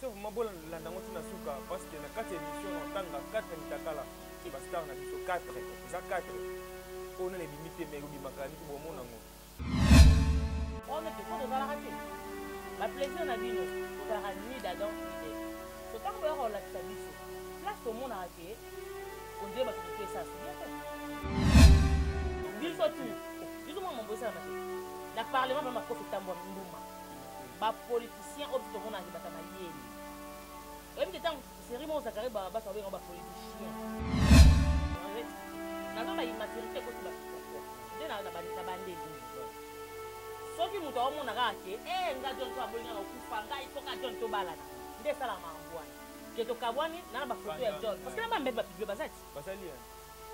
émission vraiment bon landa ngoti na suka parce que na 4 émission on tanga 4 mitakala et ba star na biso 4 za 4 on a les limites mais obi makani ko bon nango on est trop dans la raté la plaisir na bino to ba ni d'adam idée to tant que on la biso place au monde raté on dit ba tout ça il faut tout dis-moi mon boss na parlement ba makofi tambo nduma ba politicien obto mona ki batama yeli même que tant série mon zakari ba savoir ba politicien na ba immaturité ko ba de na ba bande soki muto omona kake nga John to abolinga na kufa nga ifo ka John to balana nde sala mambwani ke to kabwani na ba photo ya John parce que na ba mbeba pibio bazati basali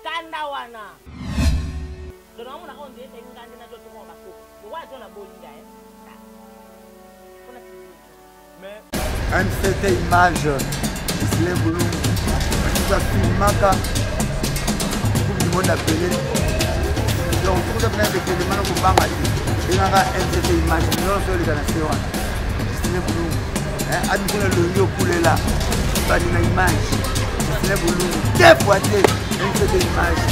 kanda wana dona omona ko nde ngande na John to mo ba ko wa John abolinga mais une cette image Gislin Boulungu qui va filmaka coupe du monde appelé donc tout ça plein de éléments ko banga et nga cette image non sur les nations Gislin Boulungu admission le lieu kulela pas une image Gislin Boulungu dépoité cette image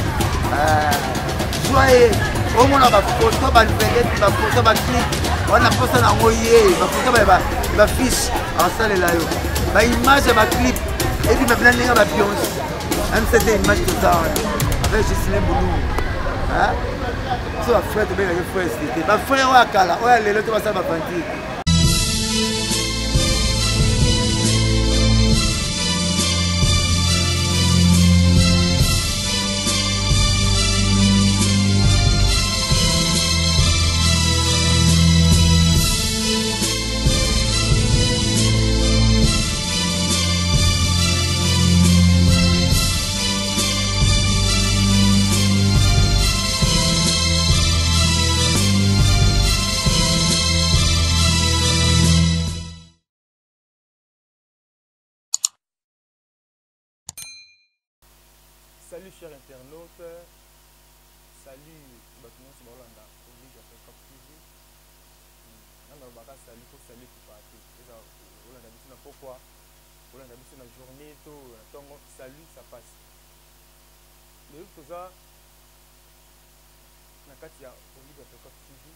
joyeux au monde va photo ba vedette ba photo ba clip on a posé na ngoye ba photo ba fiche en salle là yo ba image ba clip et puis maintenant ninga ba Beyoncé même c'était image tout ça avec Gislin Boulungu so frère de bien frère c'était ba frère wa kala o ya lelo to ba sa ba fanti Salut chers internautes, salut Batman Sibolanda, Olivier Africa TV. Nanga baka salut pour salut pour partir. C'est ça, Olanda bisuna pourquoi? Olanda bisuna journée to tongo salut ça passe. Le tout ça na kati ya Olivier Africa TV.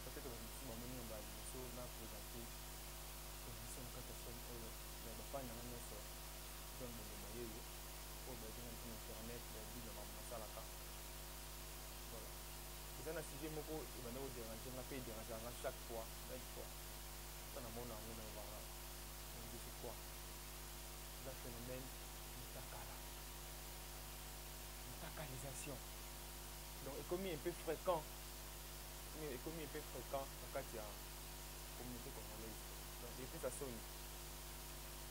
Peut-être que vous m'avez mis en bas so na présenter émission na kati chaîne oyo ya bafana na nyoso. Donc bon mayeyo. Internet voilà c'est un sujet moko il va nous déranger on peut déranger à chaque fois ça na mona on va on dit c'est quoi le phénomène mutakalisation donc économie un peu fréquent dans cas de communauté congolaise donc et puis ça sonne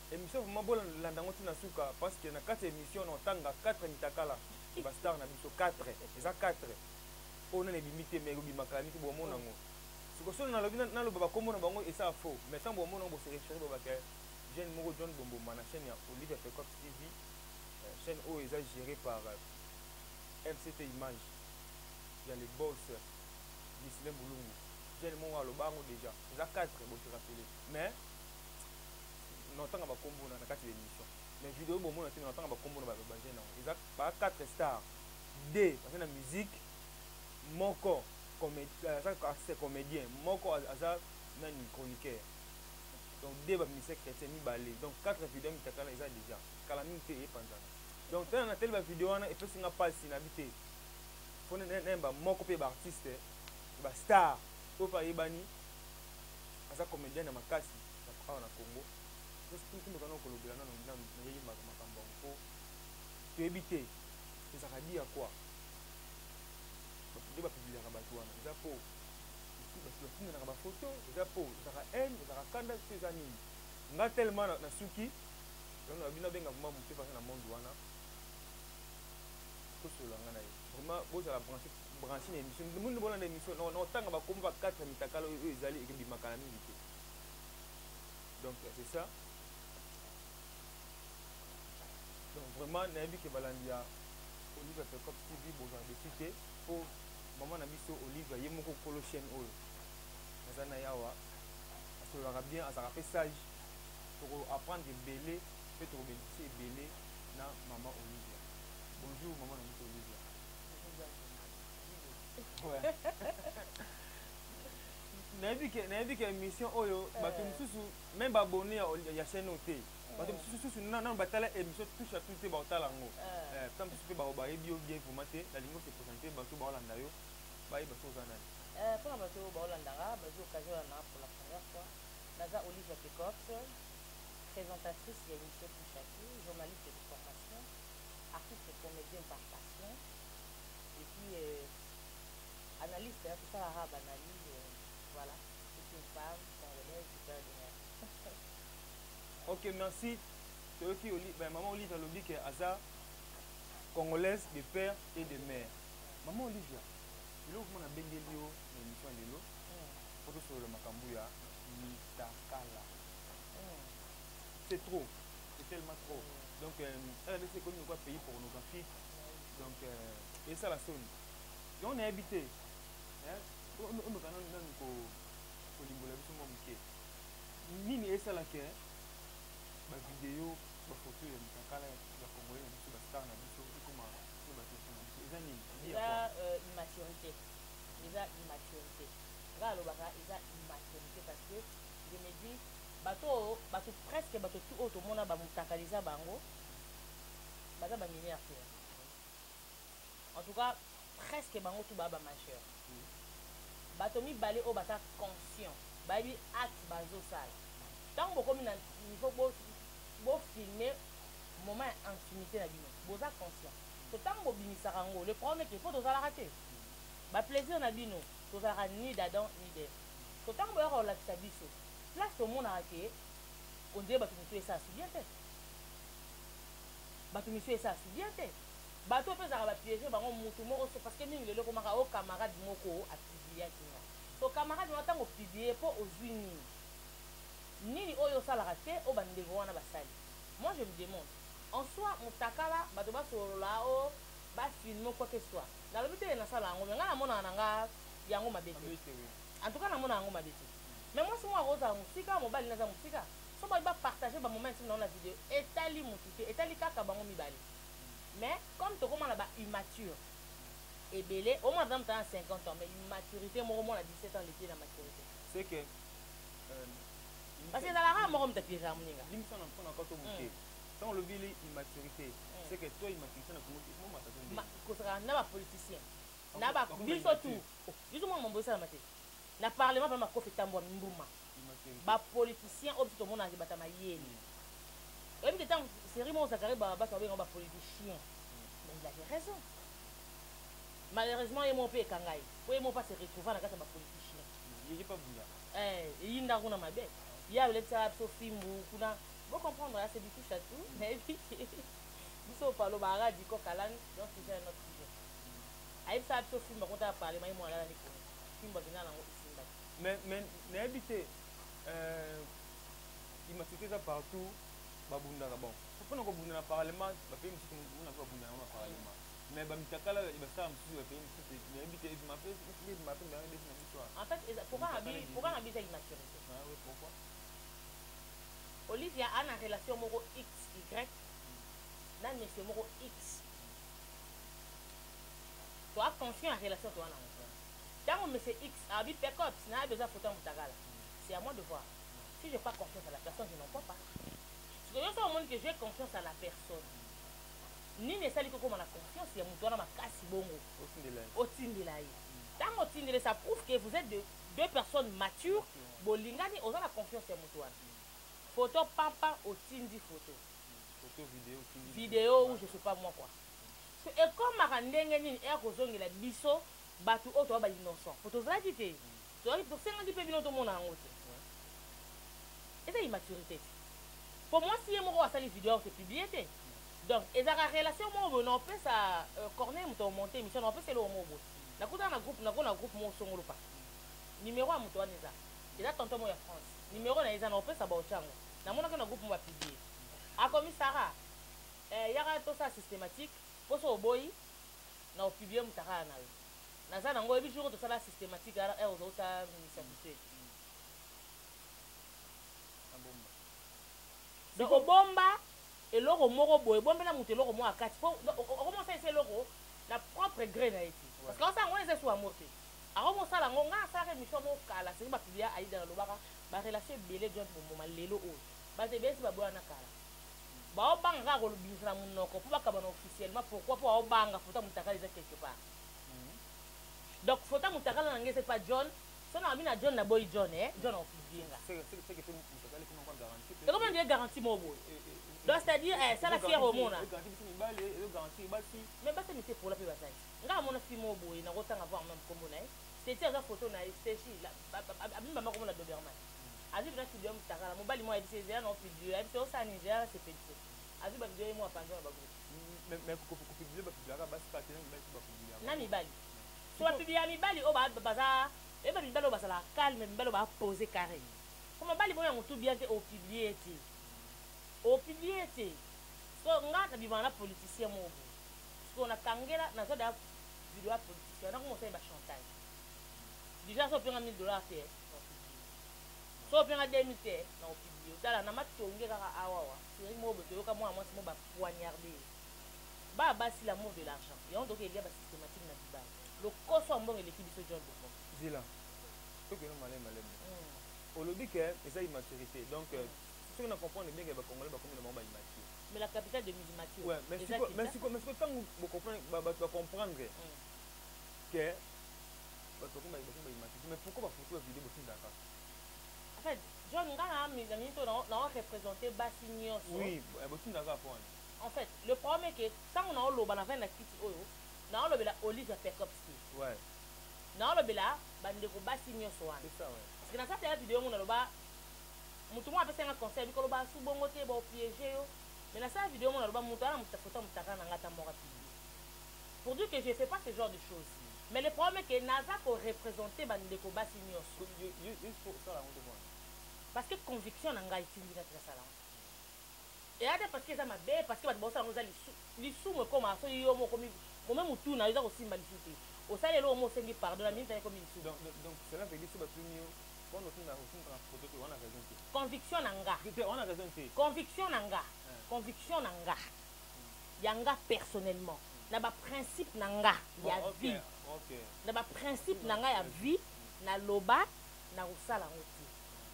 émission vraiment bon landa ngoti na suka parce que na 4 émissions on tanga 4 mitakala ba star na biso 4 eza 4 on a les limites mais obi makani ko bomo nango siko solo na lobi na loba ko mona bango esa faux mais tant bomo nango se référer ba ka jeune moko John Bombo na chaîne ya Olivier Africa TV chaîne o eza gérée par MCT Image il y a les boss Gislin Boulungu jeune moko alobango déjà eza 4 bon te rappeler mais notanga ba kombo na kati l'émission mais vidéo bon mona tina notanga ba kombo na ba jeune eza ba 4 stars D parce que la musique moko c'est comédien moko aza même chroniqueur donc D ba ministère chrétien mi balé donc 4 vidéos mi takala eza déjà kala mi te epanzana donc tena na tel ba vidéo wana et puis singa passe na bité fone nemba moko pe ba artiste ba star po pa yebani aza comédien na makasi na Congo tout le monde kolobela na yeli makambo ko to ebité ça va dire quoi ba publier na batu wana eza po ba na ba photo eza po ça va n ça va kanda ces amis nga tellement na suki donc na bina benga vraiment mu pe na monde wana ko solo nga na vraiment boza la brancher na émission le monde bona na émission non tanga ba komba 4 mitakalo ezali ekibi makala mingi donc c'est ça. Donc vraiment, na yebi ke balandia Olivier Africa TV bonjour de cité pour maman na biso Olivier yemoko kolo chaîne oyo. Nazana yawa asolaka bien azaka pe sage apprendre belé pe to bénéficier belé na maman Olivia. Bonjour maman Olivia. Ouais. nayebi ke émission oyo bato mosusu même babone ya chaîne oyo te bato mosusu nano batala émission touche à tout te baotala yango ta mosusu mpe bayebi yo bien vraimen te nalingi osepresente bato baolanda yo bayeba so oza nani mpona bato oyo baolandaka bazwi occasion wana pour la première fois naza Olivia Pecox, présentatrice ya émission touche à tout, journaliste de formation, artiste comédien par passion et puis analyste, tout ça arabe analyse, voilà, c'est une femme congolaise super de mer. Ok, merci. Maman Olivia Lobi qui est Aza, congolaise de père et de mère. Maman Olivia, il y a un bengelio dans l'émission Lelo, pour sur le Makambuya, Mitakala. C'est trop, c'est tellement trop. Donc, elle a laissé comme une pays pornographique. Donc, et ça la sonne. Et on est habité. On a nini esala ke ba vidéo ba photo ya mitakala ya congolais na biso ba star na biso ekoma so ba question na biso eza nini immaturité nga alobaka eza immaturité parce que je me dis bato presque bato tout oyo tomona bamutakaliza bango baza baminere te en tout cas presque bango tout baa bamajeur bato mibale oyo baza conscient bayebi acte bazosala ntango bokomi na niveau bofilme moment ya intimité na bino boza conscient so ntango bobimisaka yango le problème ke fo tozalaka te baplaisir na bino tozalaka ni d'Adam ni d'Ève so ntango boyaka kolakisa biso place tomonaka ke ondire bato misu esa asu bien te bato misu esa asu bien te bato mpe ezalaka bapiége bango motu moko so parce que mingi lelo komaka o camarade moko apibiliaki nga so camarade wana ntango opiblie mpo ozwi nini oyo osalaka te o bandeko wana basali. Moi je me demande en soi motakala bato basolola o bafilme quoi que soit nalobi te nasala yango me nga namonaka na nga yango mabe te en tout cas namona yango mabe te mais moi si moi akozala mosika mobali naza mosika so bayi bapartage bamoment ntimi nango na video etali motu te etali kaka bango mibale mais comme tokomona baimmature ebele au moins dans 50 ans mais immaturité moko mona 17 ans lepied na maturité c'est que parce que ezalaka moko mutapiége ya moninga limisana mpona kato moke ntango olobi immaturité c'est que toi immaturité na kozala na bapoliticien na biso tu biso mwa mambo esalama te na parlement mpona makofi etambwa mbuma bapoliticien oyo biso tomonaki bata mayele oyebi te ntango série moko zakari bato babenga bapoliticien mais il avait raison malheureusement ye moko mpe ekanga ye po ye moko mpe se retrouva na kati ya bapoliticien eyinda kuna mabe ye abelebisaka biso fimbu kuna bocomprendre ya c'est du touche à tout nayebi biso palobaka diko kalani donc c'est un autre sujet ayebisaka biso fimbu akonta ya parlement ye mo alalani koni fimbu akinga nango esimbaki mais nayebi te immaturité eza partout babundaka bon mpona kobunda na parlement bapayi mosusu mpona mpe babunda yango na parlement mais bamitakala basala mosusu bapayi mosusu nayebi te mape na biso en fait pourquoi na biso ya immaturité pourquoi Olivia a une relation moko XY na monsieur moko X to a conscient la relation to wana tant monsieur X a bi Pecox na besoin photo mutakala c'est à moi de voir si j'ai pas confiance à la personne je n'en crois pas parce que yo so monde que j'ai confiance à la personne ni ne sali ko comme la confiance ya mutu wana makasi bongo otindela ye tant otindela ça prouve que vous êtes deux personnes matures bolingani oza la confiance ya mutu wana photo papa otindi photo vidéo ou je sais pas moi quoi et comme makandenge nini ekozongela biso bato oyo toba innocent photo zalaki te tosengaki mpe bino tomona yango te eza immaturité pour moi si ye moko asali vidéo se publie te donc ezalaka relation moko boye naopesa corneille moto omonte émission naopesa eloko moko boye nakutana na groupe nakona groupe moko songolo pa numéro ya moto wana eza tonton moko ya France numéro na eza naopesa baotyango namonaki na groupe mo bapiblie akomi sara yaka tosala systématique mposo oboyi na opiblie motakala na yo naza nango oyebi jour tosala systématique ozouta misabise donc obomba eloko moko boye bombela mutu eloko mo akati po okomonsa ese eloko na propre gré na ye ti parce que osala ngo eza esu amour te akomosala ngo nga asalaka émission mo kala seki bapublia aida nalobaka barelation ebele john bomoma lelo oyo bato ebesi baboya na kala baobanga kaka kolobimisa na monoko mpo bakaba na officiellement pourquoi mpo baobanga fota mutakala eza quelque part donc fota mutakala nange c'est pas john so na na john na boy john john aopublienga c'est comment dire garantie mo boye donc c'est-à-dire ça la fière au monde mais basi mite pour la pe basai nga mona film mo boye na kotanga voir même comme na c'était ça photo na station la abimba mako na Doberman azi bina studio mutakala mobali mo edise ya na officiel ya to sa Nigeria c'est petit azi ba video mo apanzo ba groupe mais ko publier ba publier basi pa tena ba publier na mibali so ba publier mibali o ba baza e ba mibali o ba sala calme mibali o ba poser carré comme mibali mo ya mutu bien te o publier te so nga na bibana politicien mo bo so na kangela na so da video ya politicien na ko mo sa ba chantage déjà so penga $1000 te so penga 2000 te na o publier tala na matonge kaka awawa siri mo bo to ka mo amasi mo ba poignarder ba basi l'amour de l'argent et on doit il y a ba systématique na bibana le koso mbongo eleki biso John Boko zila to que no malem olobi que eza immaturité donc ce qu'on a comprendre bien que les Congolais ba comme le moment immature mais la capitale de immature ouais mais si tant vous comprendre ba comprendre que ba to comme immature mais pourquoi ba photo vidéo botin d'accord en fait John ngana mes amis to na représenter basi nyonso oui botin d'accord pour en fait le problème est que tant on a loba na fin na kiti oyo na on lobela Olivia Pekopski ouais na on lobela bande ko basi nyonso wana c'est ça ouais parce que na sa vidéo mon loba mutu mo apesa un conseil biko loba su bongo te ba piéger yo mais na sa vidéo mon loba mutu ana mutafuta mutaka na ngata moko pour dire que je fais pas ce genre de choses mais le problème est que naza ko représenter bande ko basi nyonso faut ça la honte parce que conviction na ngai tindi na sala et ade parce que ça m'a bé parce que ba bosa ngoza lisu mo comme aso yo mo comme moi mutu na yoza ko simba lisute o sale lo mo sengi pardon na minta comme lisu donc cela veut dire que ba plus bon on a photo que on a raison conviction na nga on a raison conviction na nga yanga personnellement na ba principe na nga ya vie na ba principe na nga ya vie na loba na usala ngoti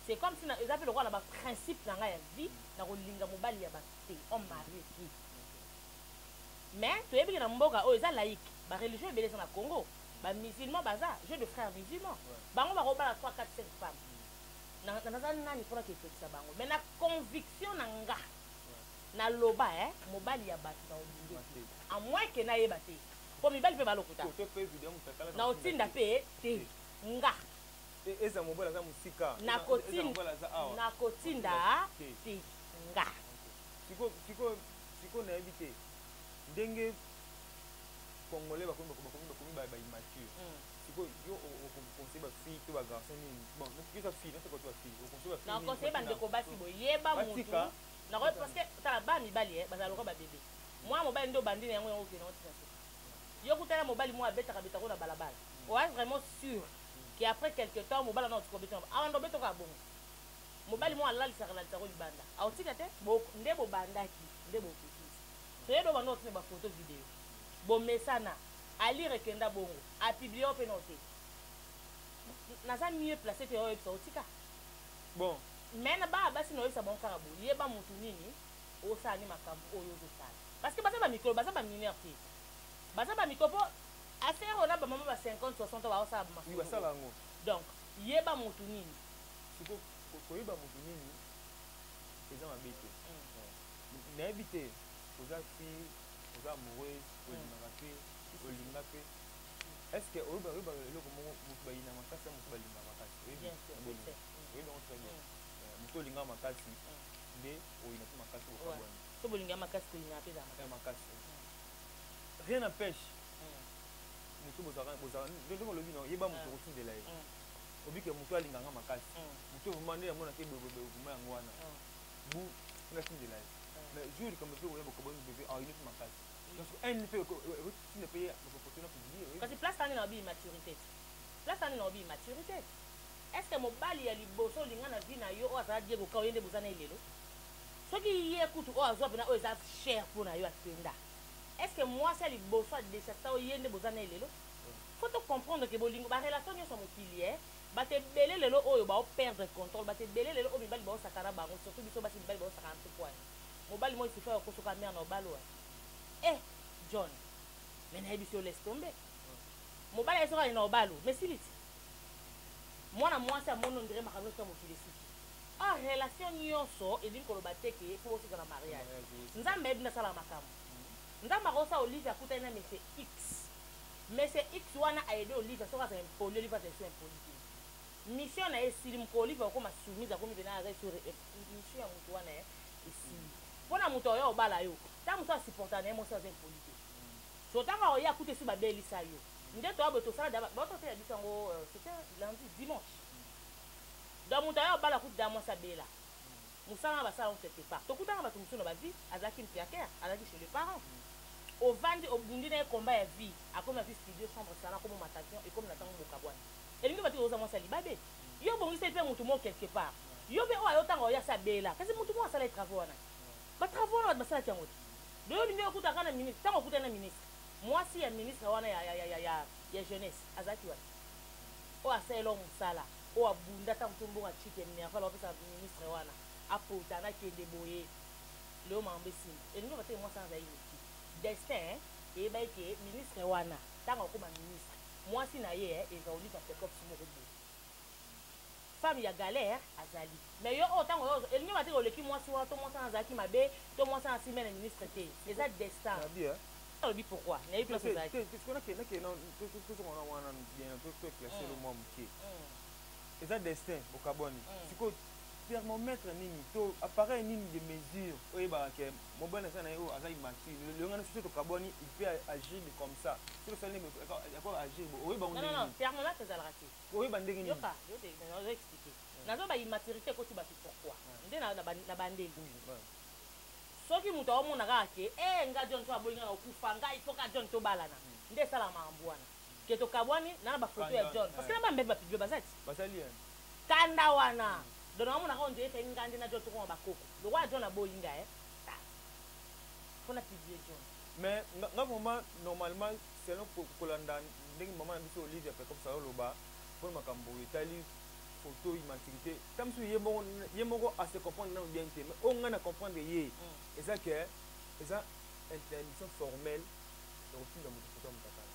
c'est comme si na ezapelo kwa na ba principe na nga ya vie na kolinga mobali ya baté on mari qui mais to yebi na mboka o eza laïque ba religieux belé na Congo ba musulman baza jeu de frères musulmans bango ba ko bala 3 4 5 femmes na nani pour que ça bango mais na conviction na nga na loba mobali ya bato na olingi à moins que na yeba te ko mibali pe balokuta na otinda pe te nga eza mobala za musika na kotinda te nga siko na ebite ndenge congolais ba immature siko yo conseil ba fille to ba garçon ni bon donc ça fille c'est quoi toi fille au conseil ba fille na conseil ba ndeko basi boyeba mutu na ko parce que tala ba mibali bazalo ko ba bébé moi mobali ndo bandine yango yango ke na otina yo kutala mobali mo abetaka betako na balabala o est vraiment sûr que après quelque temps mobali na otiko betako avant beto ka bongo mobali mo alali sakala tsako libanda a otika te bo ndebo bandaki ndebo pikisi to yedo ba note ba photo vidéo bo mesana ali rekenda bongo a publier open note naza mieux placé te oyo otika bon mais na ba basi no yesa bon karabo yeba mutu nini o sani makambo oyo zo sala parce que baza ba micro baza ba mineur te baza ba micro po affaire on a ba mama ba 50 60 ba o sala ba oui ba sala ngo donc yeba mutu nini siko ko yeba mutu nini eza mabete na ebite oza fille oza amoureuse olinga pe est-ce que oyo eloko moko mutu bayina makasi mutu balinga makasi oyebi donc très bien mutu olinga makasi nde oyina te makasi okabwani so bolinga makasi kolinga pe za makasi rien n'empêche mutu bozala ndenge olobi no yeba mutu okotindela ye obike mutu alinganga makasi mutu vraiment nde yamona te boboma yango wana bu ngatindela ye mais jour comme pe oyeba koboni bébé oyina te makasi donc un ne peut ne payer opportunité pour dire parce que place tani na bi maturité place tani na bi maturité est-ce que mobali ya liboso linga na vie na yo o azala diego ka oyende bozana ilelo soki soki ye kutu oyo azwa mpena oyo eza cher mpona yo atenda est ce que mwasi aliboso adechasta oyo ye nde boza na ye lelo faut to comprendre ke bolingo barelation nyonso mokili bato ebele lelo oyo baoperdre contrôle bato ebele lelo oyo mibali baosakana bango surtout biso basi mibali baosakana mpe kwani mobali moi sifa okosoka mare na obalo John me nayebi si olese tombe mobali ayesoka ali na obalo me siliti mwana mwasi amoni ondire makambo nyonso ya mokili esiki relation nyonso elingi koloba te ke po bosika na mariage nzambe ayebi nasala makambo nzambe akosa Olivia akutani na monsieur X monsieur X wana ayede Olivia soki aza impoli Olivia aza eso impoli te mission na ye esili moko Olivia okoma soumise akomi pena aza eso mission ya moto wana esili mpona moto oyo obala yo ntango moto asupporta na ye mosi aza impoli te so ntango oye akuta esi babelisa yo nde toya boye tosala baototela biso yango c'était lundi dimanche donc moto oyo obala akuta da mwasi abela mosala na basala quelque part tokutanga bato mosusu na bavi azalaki mpiakere azalaki chez les parents ovandi obundi na ye komba ya vie akomi na vie studio chambre sala akomi matation ekomi na ntango mokabwana elingi bati koza mwasi alibabe yo bongisa mpe motu moko quelque part yo mpe oyo ayotanga oyo asi abela kasi motu moko asala travaux wana batravaux wana bato basalaki yango te do yo olingi okutaka na ministre ntango okuta na ministre mwasi ya ministre wana ya jeunesse azalaki wana oyo asalela o mosala oyo abunda ntango to mbongo achike minerval opesa ministre wana apota nakende boye leo mambo esimba elingi bateke mwasi wana azali meti destin eyebaki ke ministre wana ntango akoma ministre mwasi na ye eza Olivia Pekopsi moko boye femme ya galère azali mais yo oyo ntango oyo elingi bateke oleki mwasi wana to mwasi wana azalaki mabe to mwasi wana asime na ministre te eza destin olobi pourquoi nayebi place ozalaki eza destin bokaboni sikoyo thermomètre nini to appareil nini de mesure oyebaka ke mobali na ye oyo aza immature lelonga na soso tokabwani il peut agir comme ça soki osali yako agir oyebango non thermomètre ezalaka te oyeba ndenge nini yoka nazo expliqué nazo baimmaturité ekoti bato pourquoi nde na bandeli soki moto aomona kaka ke nga John to abolinga na okufa ngai foka John tobalana nde esala makambo wana ke tokabwani na bafoto ya John parce que na bambe bapibio bazati basali kanda wana donc naomona ka ondire te ngande na John tokoma bakoko lokwa John abolinga mpona pibie John mais nga moma normalement selon kolanda ndenge mama na biso Olivia Pekopsi oloba mpona makambo etali photo immaturité tam so ye moko à se comprendre nano bien te mais oyo ngai na comprendre ye eza ke eza interdiction formelle ekotinda moto photo ya motakala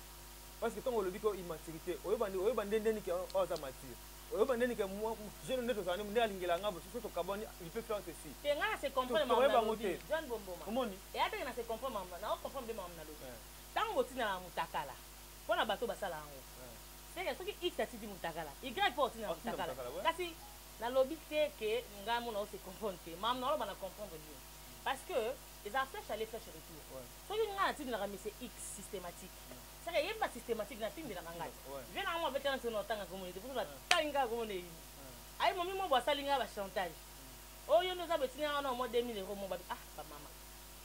parce que ntango olobi ko immaturité oyeba nde ndeni ke oyo aza mature oyeba ndeni ke jeune nde tozala nde alingela nga soso tokabwani il peut faire ceci te ngai na se comprendre toyebango te John Bomboma omoni eyateke na se comprendre mama na ocomprendre mpe mama na lobi ntango botinala motakala mpona bato basala yango seke soki x atidi motakala y mpo otinala motakala kasi nalobi te ke ngai mona ose comprendre te mama naoloba na comprendre bien parce que eza flèche aller flèche retour soki ngai natindilaka mese x systématique seke yeba systématique natindelaka ngai vie nanga mo abetana nsono otanga komone te poso atangi kaka komone eyini ayi momi mo bo asali ngai bachantage oyo nde oza betinanga na omo 2000 euro mo babi bamama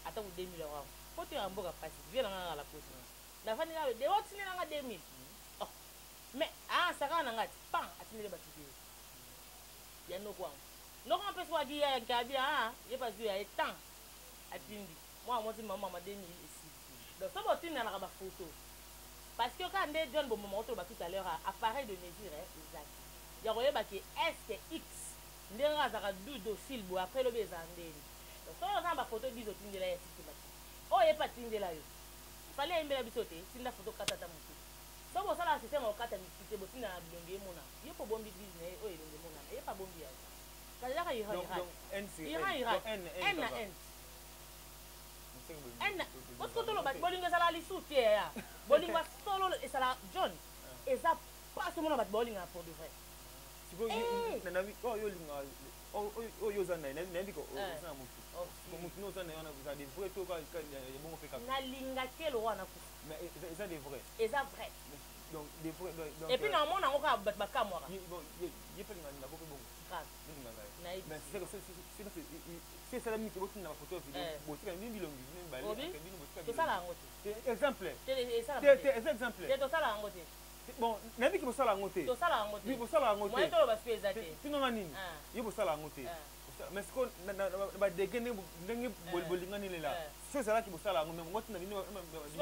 ata ku 2000 euro ango po te ya mboka pasi vie nanga kaka la poti nafandi ngai de otinelanga 2000 mais sakana na ngati pan atindele bato te ya noko wangu noko mpesi waki ya nkabia ye pas ya etan atindi mwa mwati mama 2000 ici donc ça va tinela ka ba photo parce que quand nde John Bomboma tout à l'heure appareil de mesure exact ya koyeba ke est x ndenge azaka du docile bo après le bezandeni donc ça on a ba photo biso tindela ya systématique oye pa tindela yo fallait imbela biso te tinda photo katata mutu so bosala système okata mikite botina na bilongi emona ye po bombi business oyo elongi emona ye pa bombi ya kalaka ira parce que tolo bat bolingo ezala lisu te ya bolingo solo ezala John eza pas seulement bat bolingo pour de vrai oyo oza naye nayebi ko oza na motu motu no oza naye wana eza des vrai to ebongo mpe kaka nalingaki elo wana kufa mais eza des vrai eza vrai donc des vrai et puis naomona yango kaka bato bakamwaka ye mpe lingaka mpo mpe bongo mais si esala miki botinda bafoto ya video botika bino bilongi tosala yango te exemple eza exemple te tosala yango te bon nayebiki bosala yango te tosala yango te bosala yango te moye tolo basi eza te tinonga nini ye bosala yango te mais ce qu'on va dégainer ndenge bolingani lela so ça là qui bosala ngo mais ngoti na bino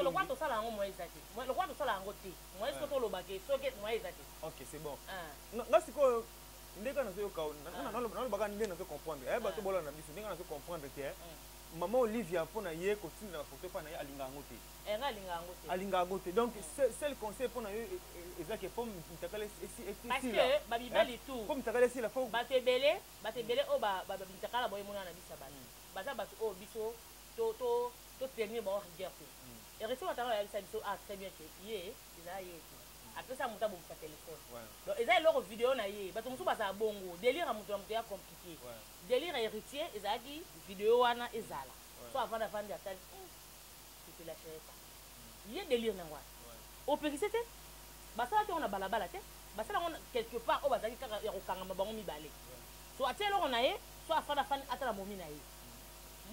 le quoi to sala ngo moi ezaki le quoi to sala ngo te moi est-ce que to lobake so que moi ezaki OK c'est bon nga siko ndeka na zo ka na baka ndenge na zo comprendre ba to bola na biso ndenge na zo comprendre que maman Olivia pona ye ko tinda na photo pa na ye alinga ngo te alinga ngo te donc seul conseil pona yo ezaki pomme mtakale parce que babibali tout pomme mtakale si la faut batebele o ba mtakala boye mona na bisa bana baza batu o biso to tenir ba regarder et rester batala ya bisa biso très bien que ye eza ye après ça muta bompa téléphone donc eza loro vidéo na ye batu musu baza bongo délire mutu ya compliqué délire héritier ezaki vidéo wana ezala so avant d'avant ya tali tu te lâcherais pas ye délire na wa au périsité basala te on a balabala te basala on quelque part o bazaki kaka ya kokanga mabango mibale so atelo on a ye so avant d'avant atala momi na ye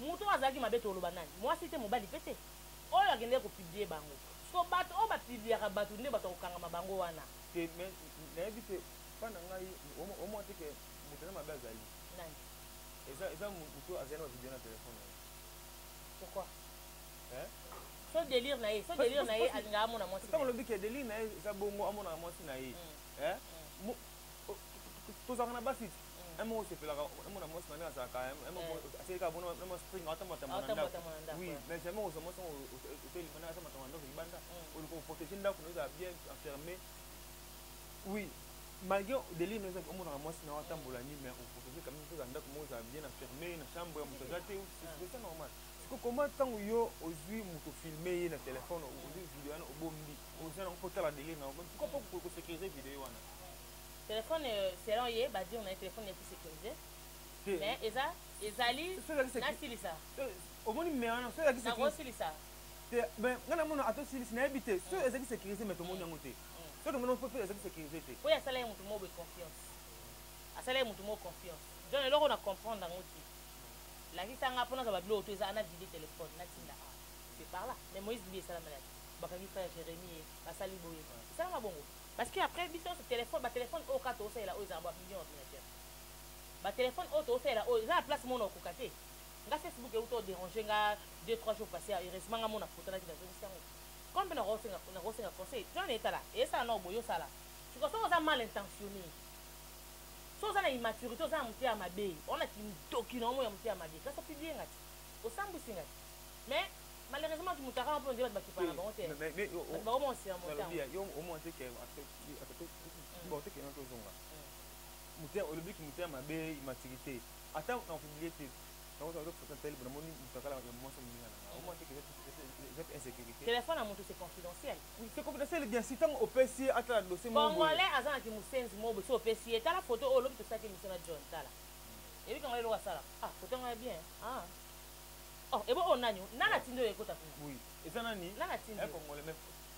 mutu azaki mabeto loba nani moi c'était mobali pété oyo agende ko publier bango so bato o bapibliaka bato nde bato kokanga mabango wana te mais nayebi te pana ngai au moins te ke mutu na mabe azali nani eza mutu azali na video na téléphone pourquoi so délire na ye alinga amona mwasi ntango lobi ke délire na ye eza bongo amona mwasi na ye tozalaka na basi emo osepelaka amona mwasi na nde azalaka aseleka bona emo spring atambatama na ndako oui mais jamais ozamwasi otelimana atambatama na ndako libanda oliko protéger ndako na eza bien enfermé oui malgré délire na eza omonaka mwasi na atambola ni mais oprotéger quand même eza ndako moko eza bien enfermé na chambre ya moto aza te c'est ça normal comment ntango yo ozwi moto filme ye na téléphone ozwi video wana obombi ozana kopotala délire na pourquoi pas kosécuriser video wana téléphone selon ye badi on a téléphone ya sécurisé mais ezali nasilisa omoni me wana so ezaki nakosilisa ben nga namona atosilisi nayebi te so ezaki sécurisé mais tomoni yango te so tomoni mpo ezaki sécurisé te oyo asala ye motu moko confiance asala ye motu moko confiance donc eloko na comprendre yango te lakisanga mpona za babilo oto eza ana vide téléphone natinda c'est par là mais Moïse Bibi esala malade bakangi frère Jérémie basali boye esalama bongo parce que après biso ce téléphone batéléphone oyo kaka toosala oyo ezala bamillion ordinateur batéléphone oyo toosala oyo eza na place mona okoka te nga Facebook euta odérange nga 2-3 jours passé heureusement nga mona foto naki nazongisi yango comme mpe nakosenga conseil jon etala esala na oboye osala siko soki oza mal intentionné so oza na immaturité oza na motu ya mabe ona kindoki na omo ya motu ya mabe kasi opiblie nga ti osambwisi nga ti mais malheureusement tu mutaka mpo nde bato bakipana bango te bato bakomonsila motango omona teke tokena tozonga olobi ki motu ya mabe immaturité ata na opiblie te téléphone à moto c'est confidentiel. Oui, c'est confidentiel bien si tant au PC ata la dossier mon congolais azana ki musenzi mobo so PC ta la photo o lobi to saki misona John tala. Et puis quand on le sala photo nga bien oh et bon on nanyo nana tindo ekota oui et ça nani nana tindo congolais mais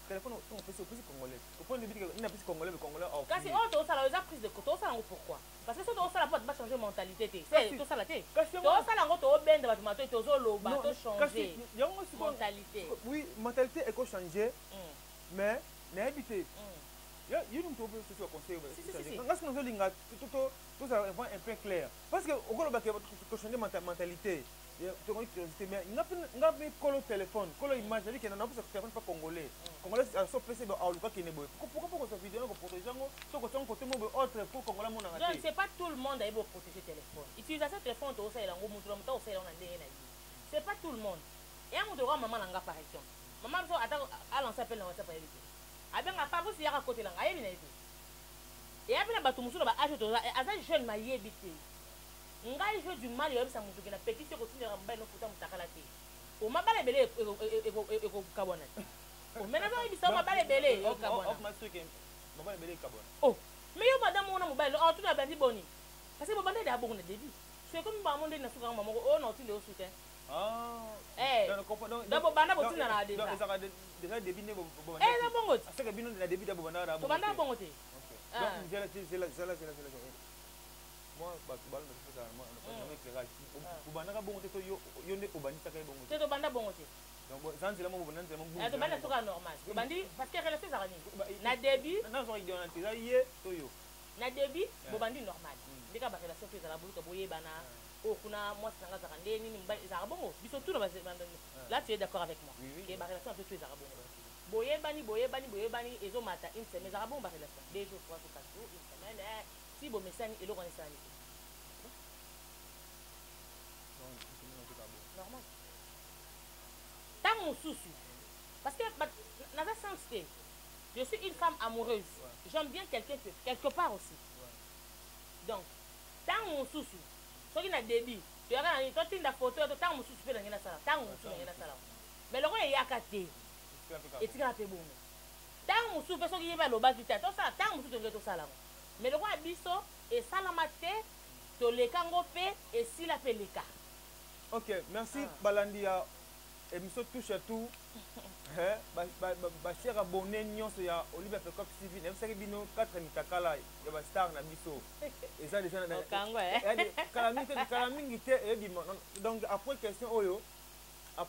téléphone on PC au PC congolais au point de vue que na PC congolais mais congolais kasi to sala za prise de côté ça pourquoi parce que so to sala pas changer mentalité té c'est to sala té to sala ngo to benda ba mato to zo loba to changer mentalité oui mentalité est ko changer mais na habité yo nous trouve ce soit conseil parce que nous linga tout ça va un peu clair parce que au golo ba que changer mentalité tu connais curiosité mais nga pe kolo téléphone kolo image avec na na téléphone pas congolais so PC ba aluka ki ne boy pourquoi ça vidéo ko protéger ngo to ko ton côté mo autre pour congolais mo na ngati donc c'est pas tout le monde aibo protéger téléphone utilisation téléphone to osala ngo mutu mutu osala na ndenge na yi c'est pas tout le monde et un mutu ko maman nga par exemple maman so ata a lancer appel na WhatsApp ayeli abenga pa bosi yaka côté langa ayebi na yebi et après ba to musu ba age to aza jeune ma yebi te ngai je du mal yobisa mutu ke na petit se ko tindera mbay no futa mutakala te o mabale bele eko kabona o mena zo ibisa o mabale bele o kabona of my chicken mabale bele kabona oh mais yo madame ona mobile o tuna bandi boni parce que bobande da bongo na début c'est comme ba monde na suka maman o na tinde o soutien donc banda botina na déjà donc ça déjà début ne bo na bongo c'est que bino na début da bobanda da bongo banda bongo te donc c'est la moi ba balo na fisa moi na éclairage bobanda bongo te to yo ne obanisa ka bongo te to banda bongo te donc ça c'est la mo bobanda mo to banda to ka normal to bandi parce que relation ça rani na début na so idona te za ye to yo na début bobandi normal ndika ba relation to za la buluka boye bana oh kuna moi c'est ngata kande nini mbali za bongo biso tout là tu es d'accord avec moi que ba relation avec toi za bongo boyebani ezo mata une semaine za bongo ba relation 2 jours 3 jours 4 jours une semaine si bo mesani elo konesani normal tant mon souci parce que dans un sens que je suis une femme amoureuse j'aime bien quelqu'un quelque part aussi donc tant mon souci soki na débit tu as une totinda photo to tant mon souci pe na sala tant mon souci na sala mais le roi yaka te etika pe bongo tant mon souci pe soki yeba lobaki te to sala tant mon souci to sala mais le roi biso et salamate to lekango pe et sila pe leka. Ok, merci Balandia. Émission touche à tout. Chers abonnés, nous sommes à Olivier Pekop TV. Nous sommes bino 4 mitakala, il y a star na biso. Et ça déjà na kalamingité et donc après question oyo na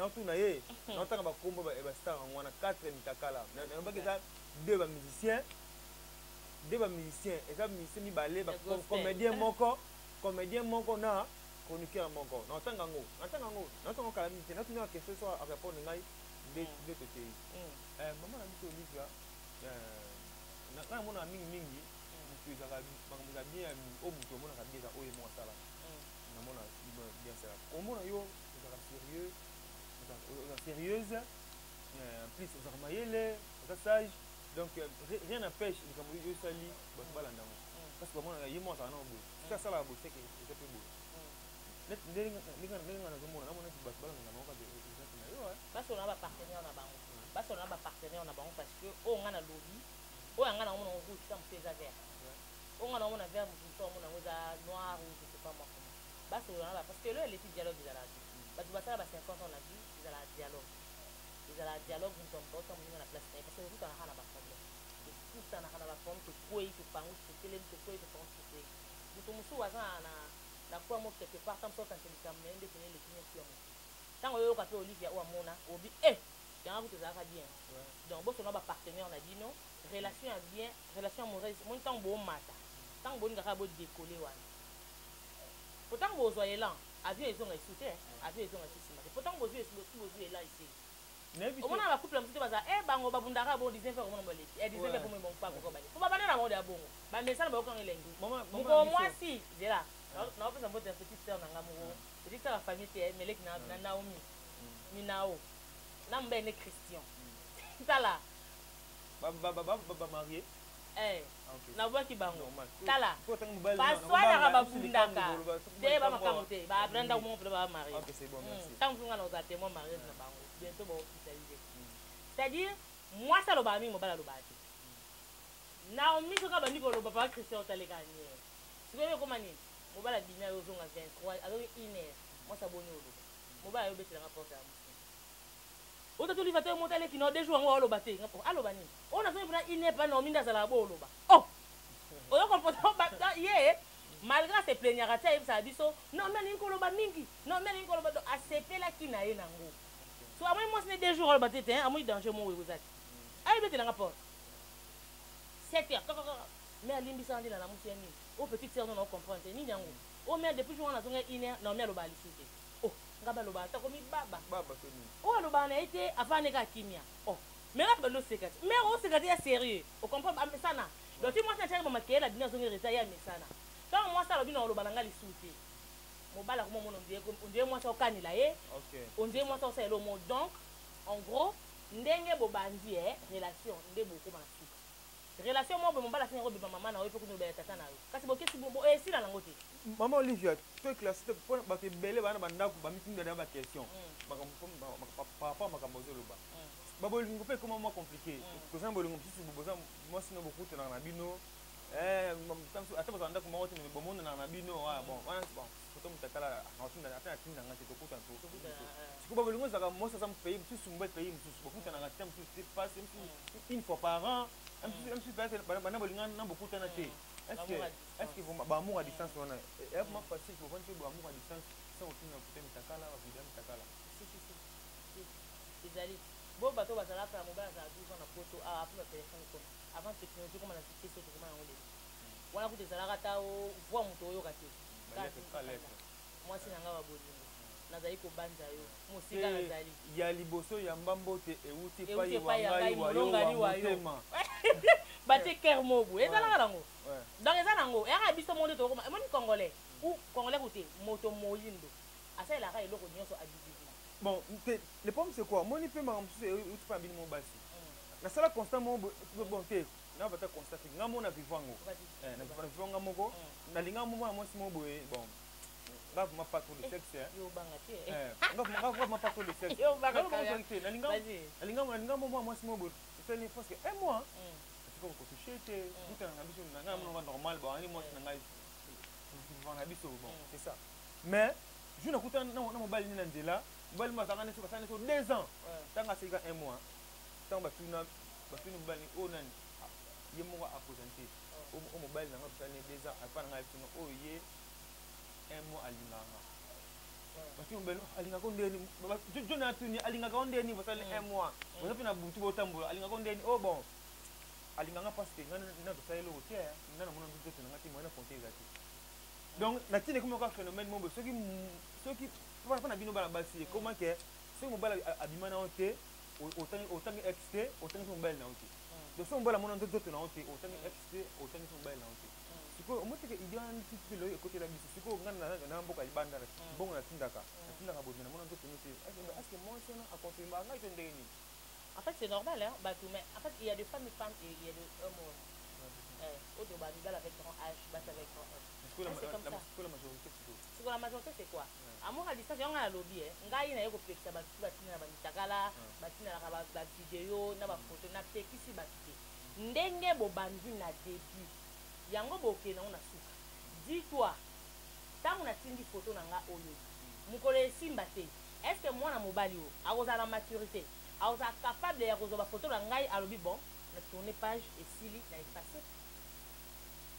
tout na ye. Na tanga ba kombo ba star ngwana 4 mitakala. Na ba keza deux musiciens et ça musicien mi balé ba comédien moko na chroniqueur moko na tanga ngo calamité na tuna question soit à répondre ngai de côté maman na biso Olivia na mona mingi tu za ba bien au buto mona ka bien oyo mo sala na mona bien ça au mona yo za sérieux za sérieuse plus za mayele za sage donc rien n'empêche comme yo sali ba balanda parce que mona yimo ça na bo ça sala bo c'est que c'est peu beau basi on a partenaire na bango parce que on a na lobby on a na rouge comme pesa vert on a na vert on a noir ou je sais pas moi comment basi on a parce que là les petits dialogues ils ala ba tu basala ba 50 ans on a vu ils ala dialogue nous sommes pas comme na place parce que tout on a ba problème tout ça na ba problème que quoi que pango que télé que quoi que pense que nous musu waza na kwa mo quelque part tant so quand c'est même de tenir les signes tant oyo ka pe Olivia ou amona obi yanga kutu za ka bien donc bo sona ba partenaire na dino relation bien relation amoureuse mon tant bo mata tant bo ngaka bo décoller wana pourtant bo zo elan avion ils ont sauté avion ils ont sauté pourtant bo zo là ici au moins la couple amoureuse baza bango babundaka bo disait faire comment bolé et disait faire pour mon pas ko bali faut ba bana na mo de bongo ba message ba ko ngelengi mo moi si zela na opesa mbote ya petite sœur nanga moko petite sœur la famille te Melek na Naomi Minao na mbene Christian tala ba marié na bwaki bango tala paswala ka babundaka te ba makamote ba brenda mo pe ba marié OK c'est bon merci tant que ngana za témoin mariage na bango bientôt ba officialiser c'est-à-dire moi ça lo ba mi mo bala lo ba te Naomi so ka ba ni ko lo ba Christian talekanye sikoyo komani mobala bina yo zonga 23 alors une heure moi ça boni olo mobala yo betela rapporter oto to livate mo tale kino 2 jours ngo olo baté alo bani ona so ipuna une heure pa no minda sala bo olo ba oyo comportement ba ye malgré ses plaignards ta ça biso non mais ni ko lo ba mingi non mais ni ko lo ba accepter la kina ye nango so amoi mo c'est 2 jours olo baté te amoi danger mo we ozaki ay betela rapport 7 heures mais alimbi ça ndila na musieni o petite sœur non comprendre ni nyango o mais depuis jour on a zonga ine na mais lo ba lisite ngaba lo ba ta komi baba toni o lo ba na été avant neka kimia mais là le secret mais o secret est sérieux o comprend pas ça na donc moi ça tient mama kela bina zonga reta ya mesana quand moi ça lo bina lo ba nga lisute mo bala ko mo ndie moi ça kanila on dit moi ça c'est le mot donc en gros ndenge bo bandi relation ndebo ko ba relation mo be mbala singa ko be mama na oyo poko no be tata na yo kasi boke si bo si na lango te maman Olivia toi classe te pour ba ke belé bana banda ko ba mitinga da ba question papa makambozo lo ba babo lingo pe comment moi compliqué ko ça bolingo si boza moi sino beaucoup na bino ata bazanda ko mo te bo mona na bino bon wana bon to mutakala hatinda ata tinda ngati to kuta to ko babo lingo zaka mo ça me paye tout sumba paye tout beaucoup na ngati tout c'est pas une fois par an un petit peu bana bolinga na beaucoup tana te est-ce que vous amour à distance on est moi facile pour vendre amour à distance sans aucune putain mitakala wa vidéo mitakala si ezali bo bato bazala pa mobala za 12 ans na photo après téléphone comme avant technologie comme na cité so comment on dit wana ku ezala kata o voix moto oyo kate mwasi na nga babolingo nazali kobanja yo mosika nazali ya liboso ya mbambote euti epai epai ya ngai wangai molongali wa yo motema batie ker mobu ezalaka nango donc eza nango eyaka biso monde tokoma emoni congolais ou congolais kote moto moyindo asalelaka eloko nyonso abibili bon le problème c'est quoi moni mpe makambo mosusu euti mpa na bino mo basi nasala constat mo bon te na bata constat nga mo na vivant ngo na vivant nga moko nalinga mo mwana mwasi mo boye bon nga vraiment pas trop de sexe yo banga te nga vraiment pas trop de sexe yo banga nalinga mo mwana mwasi mo boye c'est parce que un mois ko toucher te tout na biso na nga mo normal ba ani mwasi na ngai vivant na biso bon c'est ça mais je nakuta na mobali ni na nzela mobali masanga ne so 2 ans tanga sika un mois tanga batuna mobali o nani ye mo a présenter o mobile na nga bisane 2 ans apa na nga tuna o ye un mois alinganga parce mobile alinga ko ndeni jona tuni alinga ko ndeni basale un mois boza pina butu botambola alinga ko ndeni oh bon alinganga parce que ngana na basale lo te na mona nduto tuna ngati mona fonte ezati donc na tine comme ka phénomène mo soki pas na bino bana basi comment que ce mobile abimana ote autant XT autant mobile na ote donc ce mobile mona nduto tuna ote autant XT autant mobile na ote siko omoteke identité pilo côté la biso siko ngana na mboka libanda bongo na tindaka bodina mona nduto tuna est-ce que moi c'est à confirmer nga ndeni en fait c'est normal hein batou mais en fait il y a des femmes et il y a des hommes auto ba bibala avec grand H basse avec grand F c'est la majorité c'est la majorité c'est quoi amour à distance yanga na lobby ngai na yeko pekisa batu batina na batakala batina na ba video na ba photo na tekisi batite ndenge bobandi na début yango boke na suka dis-toi tangu na tindi photo na nga oyo mukolo esimba te est-ce que moi na mobali o akoza na maturité akoza capable ya kozoba photo na ngai alobi bon na tourner page et sili na effacer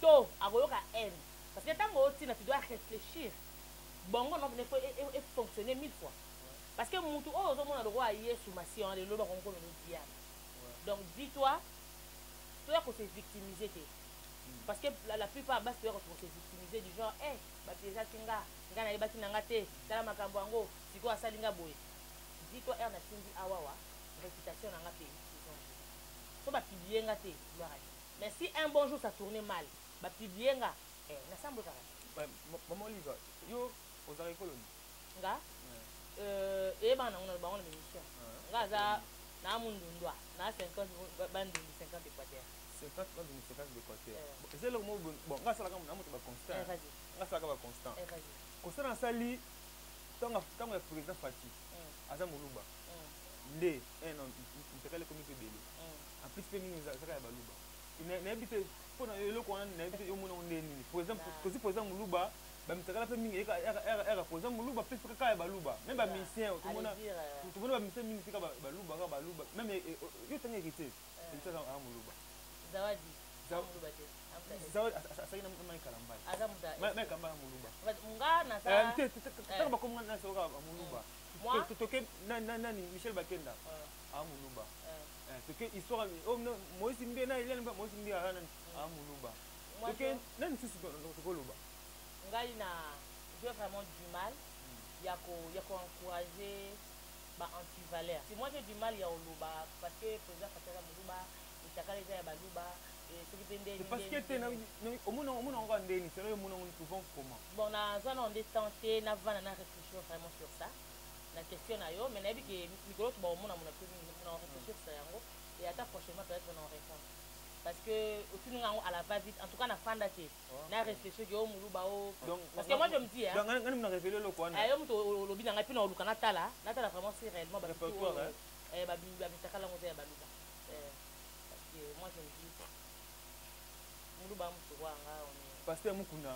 to akoyoka haine parce que tango otina tu dois réfléchir bongo non il faut fonctionner 1000 fois parce que mutu o ozomona lokwa ye soumation le loba kongo no diana donc dis-toi tu dois se victimiser te parce que la plupart bas tu dois se victimiser du genre ba pesa kinga ngana yebaki nanga te tala makambo yango siko asalinga boye dis-toi na tindi awawa réputation nanga pe so ba publier nga te gloire mais si un bon jour ça tourne mal ba publier nga na sambo kaka maman Oliva yo ozari koloni nga bana ngona ba ngona mission nga za na mundundwa na 50 bandu 50 équateur 50 d'équateur c'est le mot bon nga sala comme na moto ba constant nga sala ba constant constant na sali tango ya président Fati aza muluba nde non ntekale comme pe bele en plus pe mingi za ka ya baluba na habite pona eloko wana na habite yo mona onde nini par exemple kozi par exemple muluba ba mitakala pe mingi era par exemple muluba pe ka ya baluba même ba musicien tout mona ba musicien mingi ka baluba même yo tanga hérité c'est ça à muluba zawadi asaki na mai kalambai azamuda mai kamba muluba nga na sa tanga ba komanga na soka muluba toke nani Michel Bakenda muluba toke histoire Moïse Mbé na Eliane Moïse Mbé ana muluba toke nani sisi tokoloba ngai na j'ai vraiment du mal ya ko encourager ba anti-valeur si moi j'ai du mal ya oloba parce que président Fatara muluba itakala ya baluba parce que tu on ndeni c'est là on souvent comment bon na zone on est tenté na vana na réfléchir vraiment sur ça la question na yo mais na bi que mikolo to ba omona mona pe mona réfléchir sur yango et attends prochainement peut-être on répondre parce que aucune à la va vite en tout cas na fanda te na réfléchir yo muluba o parce que moi je me dis donc ngani mna révéler le quoi yo mto lobi na ngapi na luka na tala vraiment si réellement ba répertoire ba bitakala ngote ya baluka parce que moi je me dis muluba mtu wanga pasteur mukuna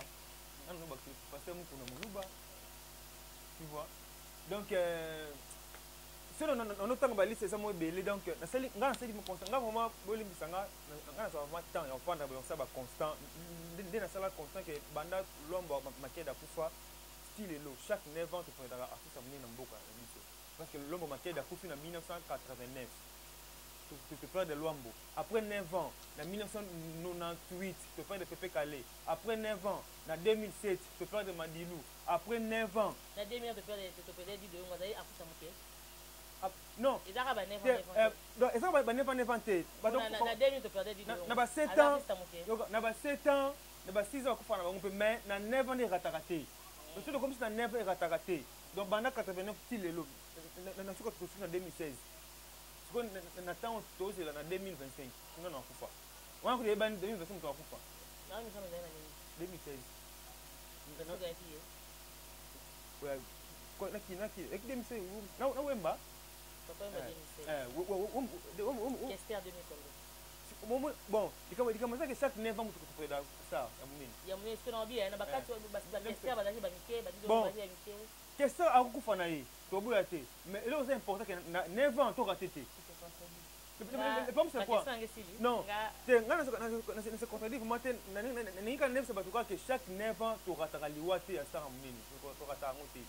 ngani no bakti pasteur mukuna muluba tu vois donc si on entend ba liste ça mo belé donc na sali ngana sali mo constant ngana vraiment bolimbisa ngana ça vraiment temps on prendre ba ça ba constant de na sala constant que banda lombo makeda kufa style lo chaque 9 ans tu prends artiste amener na mboka parce que lombo makeda kufa na 1989 Pépère de Luambo. Après 9 ans, en 1998, Pépère de Pépé Calais. Après 9 ans, en 2007, Pépère de Madilou. Après 9 ans. Na 2000 Pépère de Dido, on va dire Akusa Moké. Non. Et là, Donc, et ça va 9 ans. Na 2000 Pépère de Dido. Na 7 ans. Na 7 ans. Na 6 ans, mais na 9 ans, il y a rataraté. C'est comme si na 9 ans, il y a rataraté. Donc, pendant 89, il y a en 2016. Na temps to c'est en 2025 on en kufa on a que ban 2025 on kufa na nous sommes dans 2016 ouais quoi na ki 2016 na wemba papa m'a 2016 Kester 2022 bon il commence que chaque 9 ans tu peux faire ça ya mune est-ce que na bien na bakati ba Kester ba daki ba mike ba dido ba mike Kester a kufa na ye to boya te mais là c'est important que 9 ans to raté. Le problème c'est quoi? Non, c'est se contredire vraiment n'inga neuf c'est parce que chaque 9 ans tu ratera liwate à ça amini tu ratera ngote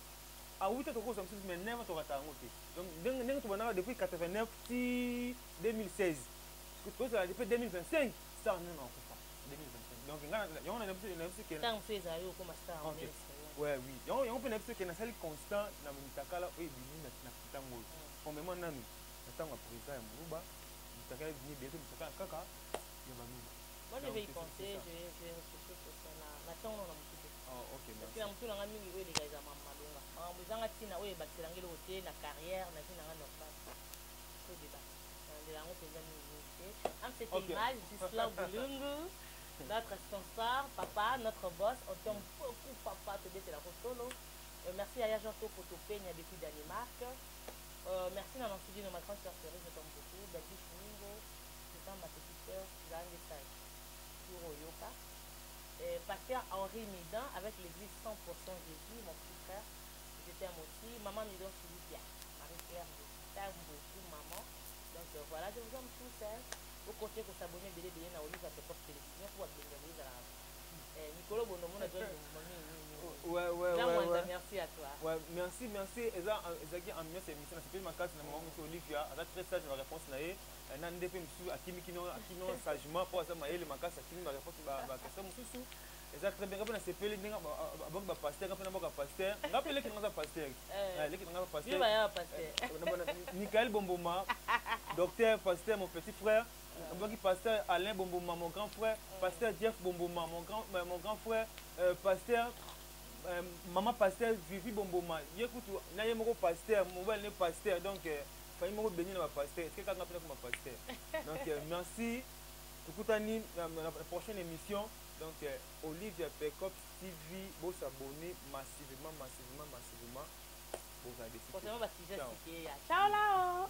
a 8 to ko ça mais 9 ans tu ratera ngote donc ndenge tu bana depuis 89 ti 2016 parce que ça depuis 2025 ça non non 2025 donc on a neuf que tant fait ça yo comme star ouais oui on peut neuf que na sali constant na mitakala oyi bini na kitango on me mona nanu tango président ya Muruba takala vini bientôt mutaka kaka ya banuba. Moi je vais y penser, je vais réfléchir sur ça na tango na mutuke. OK merci. Puis na mutu na mingi we les gars za mama longa. Mbuzanga tina we batilangeli côté na carrière na tina na normal. C'est débat. De la honte des amis. Am cette image Gislain Bulungu, notre sponsor, papa, notre boss, on t'aime beaucoup papa, te dit la photo. Merci à Yajanto Photopeigne depuis Danemark. Merci à l'enseignement de ma grande sœur Thérèse, je t'aime beaucoup. Dadi Chmingo, je t'aime ma petite sœur, Zane Desai, Kuro Yoka. Pasteur Henri Midan avec l'église 100% Jésus, mon petit frère, je t'aime aussi. Maman Midon Philippia, Marie-Claire, je t'aime beaucoup, maman. Donc voilà, je vous aime tous. Vous comptez que s'abonner à la Olive à cette télévision pour abonner à la Nicolas Bonomon a donné ouais. Merci à toi. Ouais, merci. Ezaki ambiance émission na sepeli makasi na maman monsieur Olivia, aza très sage na réponse na ye. Na ndepé musu akimi kino sagement pour ça maele makasi akimi na réponse ba question mususu. Eza très bien na sepeli ndinga ba pasteur ngapena boka pasteur. Ngapele ki ngasa pasteur. Leki ngasa pasteur. Viva ya pasteur. Michael Bomboma, docteur pasteur mon petit frère. Pasteur Alain Bomboma mon grand frère, pasteur Jeff Bomboma mon grand frère, pasteur maman pasteur Vivi Bomboma. Écoute, naye moko pasteur, mon bel ne pasteur donc faille moko béni na pasteur. Est-ce que quand on appelle comme pasteur? Donc merci. Écoutez la prochaine émission donc Olivia Pekop TV, vous s'abonner massivement. Vous allez décider. Ciao là.